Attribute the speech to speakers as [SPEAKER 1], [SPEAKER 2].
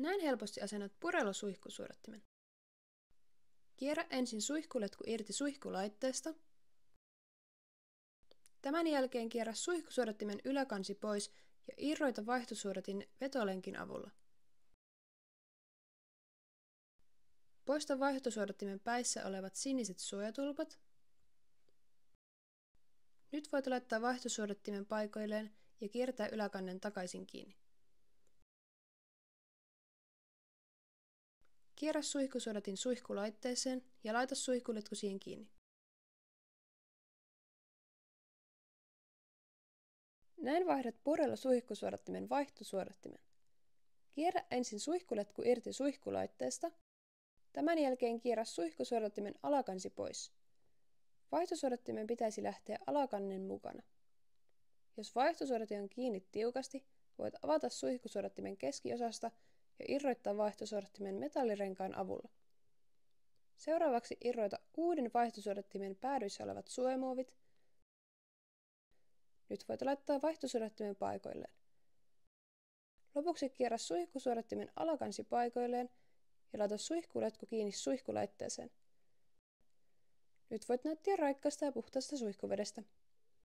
[SPEAKER 1] Näin helposti asennat Purelo-suihkusuodattimen. Kierrä ensin suihkuletku irti suihkulaitteesta. Tämän jälkeen kierrä suihkusuodattimen yläkansi pois ja irroita vaihtosuodatin vetolenkin avulla. Poista vaihtosuodattimen päissä olevat siniset suojatulpat. Nyt voit laittaa vaihtosuodattimen paikoilleen ja kiertää yläkannen takaisin kiinni. Kierrä suihkusuodatin suihkulaitteeseen ja laita suihkuletku siihen kiinni. Näin vaihdat Purelo-suihkusuodattimen vaihtosuodattimen. Kierrä ensin suihkuletku irti suihkulaitteesta. Tämän jälkeen kierrä suihkusuodattimen alakansi pois. Vaihtosuodattimen pitäisi lähteä alakannen mukana. Jos vaihtosuodatin on kiinni tiukasti, voit avata suihkusuodattimen keskiosasta ja irroittaa vaihtosuodattimen metallirenkaan avulla. Seuraavaksi irroita uuden vaihtosuodattimen päädyissä olevat suojamuovit. Nyt voit laittaa vaihtosuodattimen paikoilleen. Lopuksi kierrä suihkusuodattimen alakansi paikoilleen ja laita suihkuletku kiinni suihkulaitteeseen. Nyt voit nauttia raikkaasta ja puhtaasta suihkuvedestä.